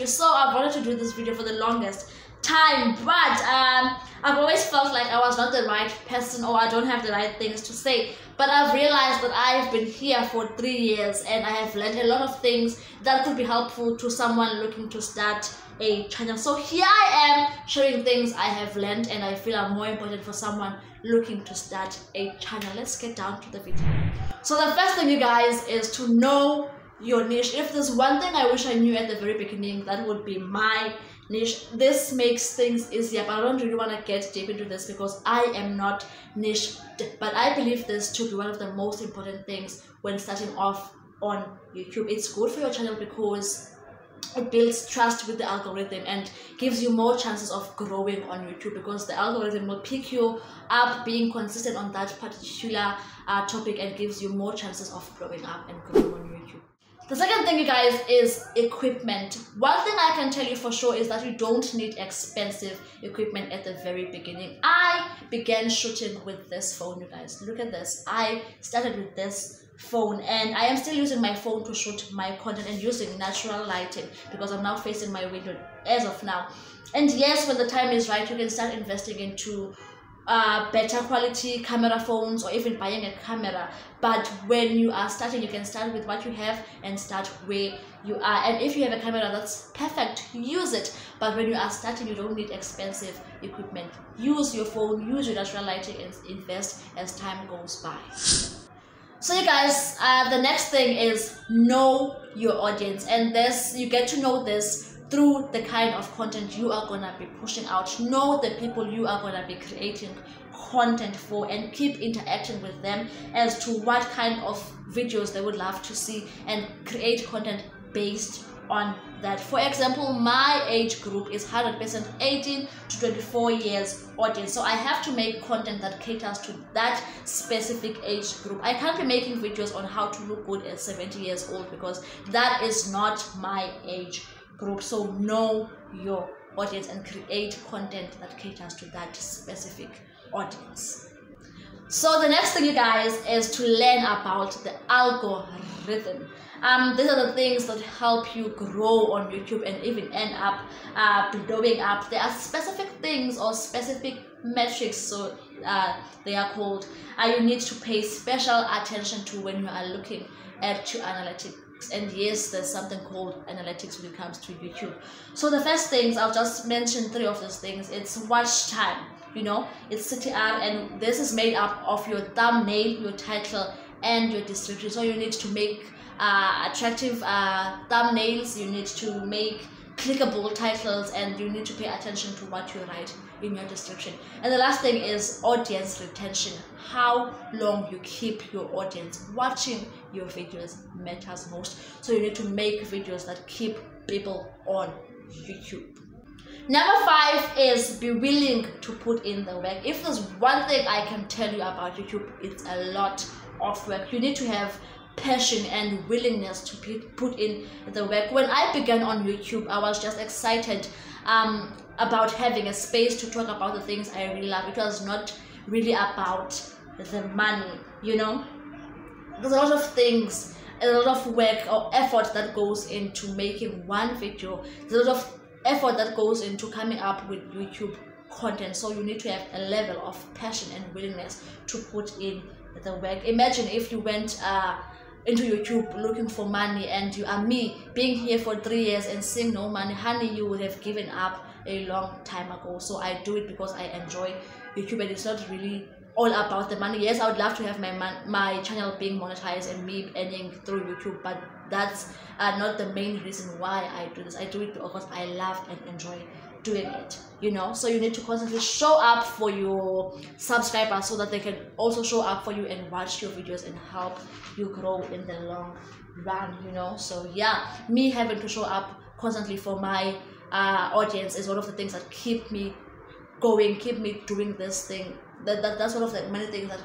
you. So I wanted to do this video for the longest time, but I've always felt like I was not the right person, or I don't have the right things to say. But I've realized that I've been here for 3 years and I have learned a lot of things that could be helpful to someone looking to start a channel. So here I am sharing things I have learned, and I feel are more important for someone looking to start a channel. Let's get down to the video. So the first thing, you guys, is to know your niche. If there's one thing I wish I knew at the very beginning, that would be my niche. This makes things easier, but I don't really want to get deep into this because I am not niche, but I believe this to be one of the most important things when starting off on YouTube. It's good for your channel because it builds trust with the algorithm and gives you more chances of growing on YouTube, because the algorithm will pick you up being consistent on that particular topic and gives you more chances of growing up and growing on YouTube. The second thing, you guys, is equipment. One thing I can tell you for sure is that you don't need expensive equipment at the very beginning. I began shooting with this phone, you guys. Look at this. I started with this phone, and I am still using my phone to shoot my content and using natural lighting because I'm now facing my window as of now. And yes, when the time is right, you can start investing into better quality camera phones, or even buying a camera. But when you are starting, you can start with what you have and start where you are. And if you have a camera, that's perfect, use it. But when you are starting, you don't need expensive equipment. Use your phone, use your natural lighting, and invest as time goes by. So you guys, the next thing is know your audience, and this, you get to know this through the kind of content you are gonna be pushing out. Know the people you are gonna be creating content for, and keep interacting with them as to what kind of videos they would love to see, and create content based on that. For example, my age group is 100% 18 to 24 years audience, so I have to make content that caters to that specific age group. I can't be making videos on how to look good at 70 years old because that is not my age group. So know your audience and create content that caters to that specific audience. So the next thing, you guys, is to learn about the algorithm. These are the things that help you grow on YouTube and even end up blowing up. There are specific things or specific metrics, so they are called, you need to pay special attention to when you are looking at your analytics. And yes, there's something called analytics when it comes to YouTube. So the first things, I'll just mention 3 of those things. It's watch time, you know, it's CTR, and this is made up of your thumbnail, your title, and your description. So you need to make attractive thumbnails, you need to make clickable titles, and you need to pay attention to what you write in your description. And the last thing is audience retention. How long you keep your audience watching your videos matters most. So you need to make videos that keep people on YouTube. Number 5 is be willing to put in the work. If there's one thing I can tell you about YouTube, it's a lot of work. You need to have passion and willingness to put in the work. When I began on YouTube, I was just excited about having a space to talk about the things I really love. It was not really about the money, you know. There's a lot of things, a lot of work or effort that goes into making one video. There's a lot of effort that goes into coming up with YouTube content. So you need to have a level of passion and willingness to put in the work. Imagine if you went into YouTube looking for money, and you are me being here for 3 years and seeing no money. Honey, you would have given up a long time ago. So I do it because I enjoy YouTube, and it's not really all about the money. Yes, I would love to have my channel being monetized and me earning through YouTube, but that's not the main reason why I do this. I do it because I love and enjoy doing it, you know. So you need to constantly show up for your subscribers so that they can also show up for you and watch your videos and help you grow in the long run, you know. So yeah, me having to show up constantly for my audience is one of the things that keep me going, keep me doing this thing. That's one of the many things that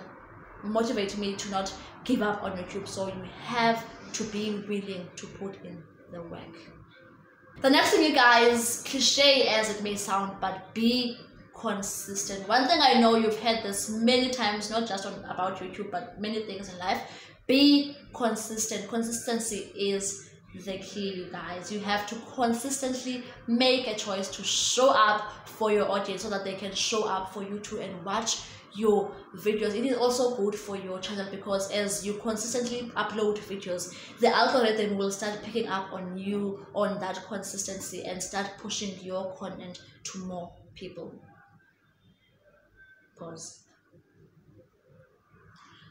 motivate me to not give up on YouTube. So you have to be willing to put in the work. The next thing, you guys, cliche as it may sound, but be consistent. One thing I know you've heard this many times, not just about YouTube, but many things in life. Be consistent. Consistency is the key, you guys. You have to consistently make a choice to show up for your audience so that they can show up for you too and watch your videos. It is also good for your channel because as you consistently upload videos, the algorithm will start picking up on you, on that consistency, and start pushing your content to more people. Pause.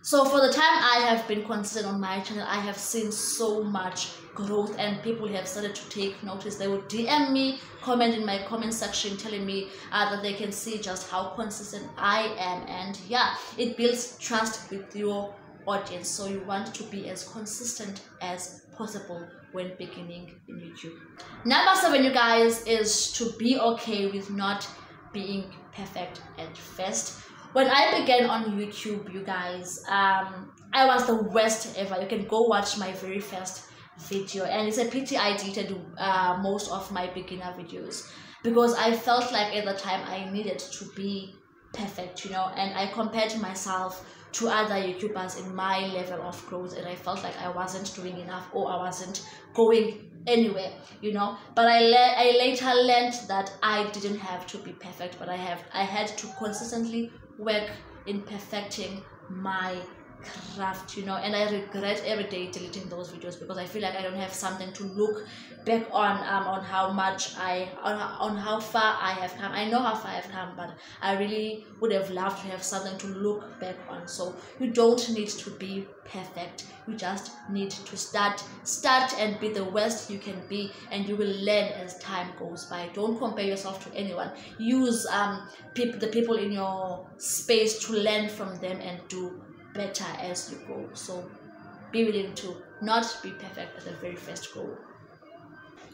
So for the time I have been consistent on my channel, I have seen so much growth and people have started to take notice. They would DM me, comment in my comment section telling me that they can see just how consistent I am, and yeah, it builds trust with your audience. So you want to be as consistent as possible when beginning in YouTube. Number 7, you guys, is to be okay with not being perfect at first. When I began on YouTube, you guys, I was the worst ever. You can go watch my very first video, and it's a pity I deleted most of my beginner videos because I felt like at the time I needed to be perfect, you know, and I compared myself to other YouTubers in my level of growth, and I felt like I wasn't doing enough or I wasn't going anywhere, you know. But I later learned that I didn't have to be perfect, but I had to consistently work in perfecting my craft, you know. And I regret every day deleting those videos because I feel like I don't have something to look back on how much on how far I have come. I know how far I've come, but I really would have loved to have something to look back on. So you don't need to be perfect, you just need to start and be the worst you can be, and you will learn as time goes by. Don't compare yourself to anyone. Use the people in your space to learn from them and do better as you go. So be willing to not be perfect at the very first go.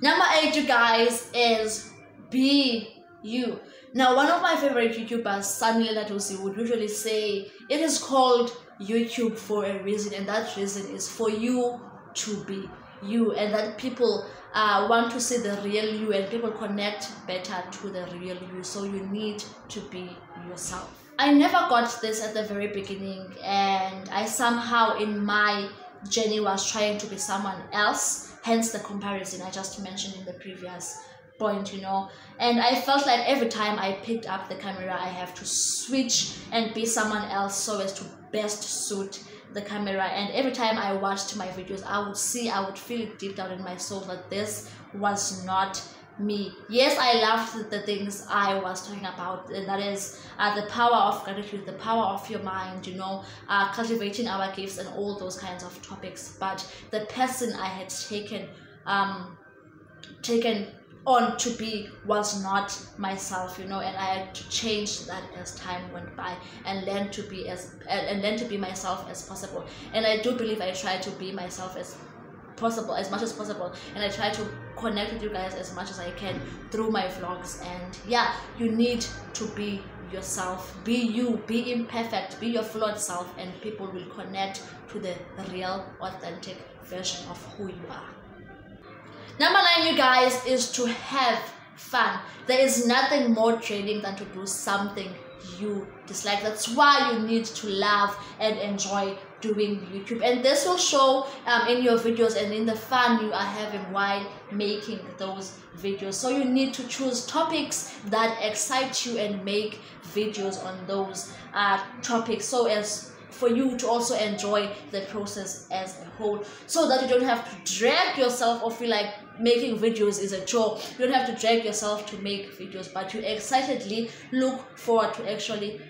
Number 8, you guys, is be you. Now, one of my favorite YouTubers, Sunny Lenatusi, would usually say it is called YouTube for a reason, and that reason is for you to be you, and that people want to see the real you, and people connect better to the real you. So you need to be yourself. I never got this at the very beginning, and I somehow in my journey was trying to be someone else, hence the comparison I just mentioned in the previous point, you know. And I felt like every time I picked up the camera I have to switch and be someone else so as to best suit the camera. And every time I watched my videos, I would feel it deep down in my soul that this was not me. Yes, I loved the things I was talking about, and that is the power of gratitude, the power of your mind, you know, cultivating our gifts and all those kinds of topics. But the person I had taken on to be was not myself, you know, and I had to change that as time went by and learn to be myself as possible. And I do believe I try to be myself as much as possible, and I try to connect with you guys as much as I can through my vlogs. And yeah, you need to be yourself, be you, be imperfect, be your flawed self, and people will connect to the real, authentic version of who you are. Number 9, you guys, is to have fun. There is nothing more draining than to do something you dislike. That's why you need to love and enjoy doing YouTube, and this will show in your videos and in the fun you are having while making those videos. So you need to choose topics that excite you and make videos on those topics, so as for you to also enjoy the process as a whole, so that you don't have to drag yourself or feel like making videos is a chore. You don't have to drag yourself to make videos, but you excitedly look forward to actually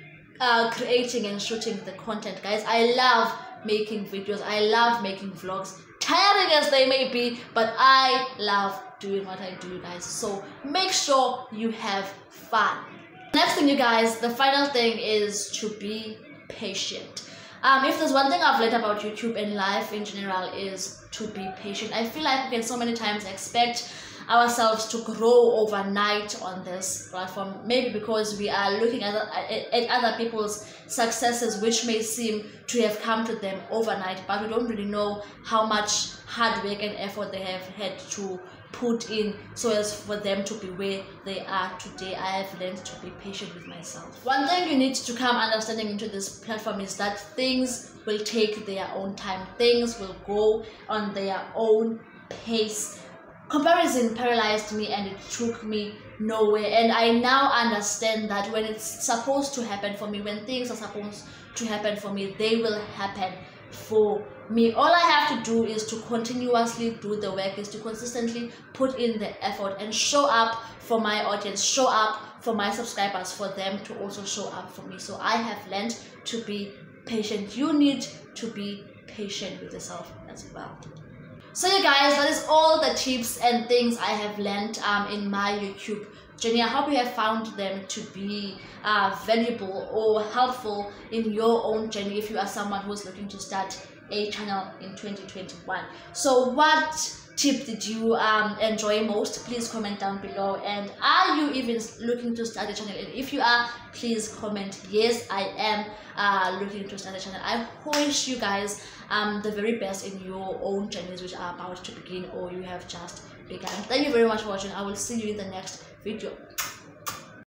creating and shooting the content. Guys, I love making videos, I love making vlogs, tiring as they may be, but I love doing what I do, guys. So make sure you have fun. Next thing, you guys, the final thing is to be patient. If there's one thing I've learned about YouTube and life in general, is to be patient. I feel like we can so many times expect ourselves to grow overnight on this platform, maybe because we are looking at other people's successes, which may seem to have come to them overnight, but we don't really know how much hard work and effort they have had to put in so as for them to be where they are today. I have learned to be patient with myself. One thing you need to come understanding into this platform is that things will take their own time, things will go on their own pace. Comparison paralyzed me and it took me nowhere, and I now understand that when it's supposed to happen for me, when things are supposed to happen for me, they will happen for me. All I have to do is to continuously do the work, is to consistently put in the effort and show up for my audience, show up for my subscribers, for them to also show up for me. So I have learned to be patient. You need to be patient with yourself as well. So you guys, that is all the tips and things I have learned in my YouTube journey. I hope you have found them to be valuable or helpful in your own journey if you are someone who's looking to start a channel in 2021. So what tip did you enjoy most? Please comment down below. And are you even looking to start a channel? And if you are, please comment yes, I am looking to start a channel. I wish you guys the very best in your own journeys which are about to begin or you have just begun. Thank you very much for watching. I will see you in the next video.